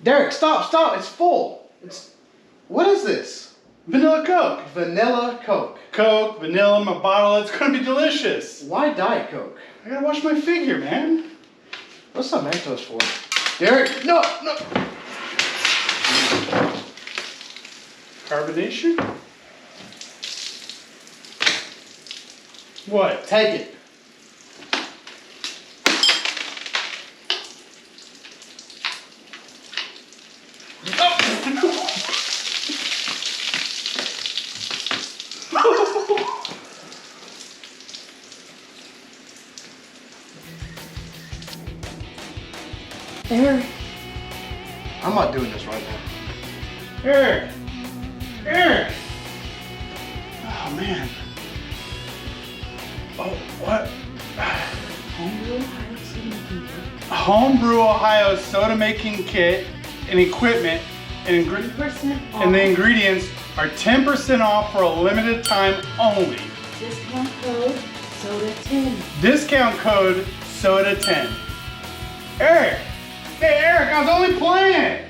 Derek, stop. It's full. What is this? Vanilla Coke. Vanilla Coke. Coke, vanilla, my bottle. It's gonna be delicious. Why Diet Coke? I gotta wash my figure, man. What's some Mentos for? Derek, no. Carbonation? What? Take it. Eric. I'm not doing this right now. Eric! Oh, man. Oh, what? Homebrew Ohio soda making kit and equipment and, and the ingredients are 10% off for a limited time only. Discount code SODA10. Discount code SODA10. Eric! Hey, Eric, I was only playing!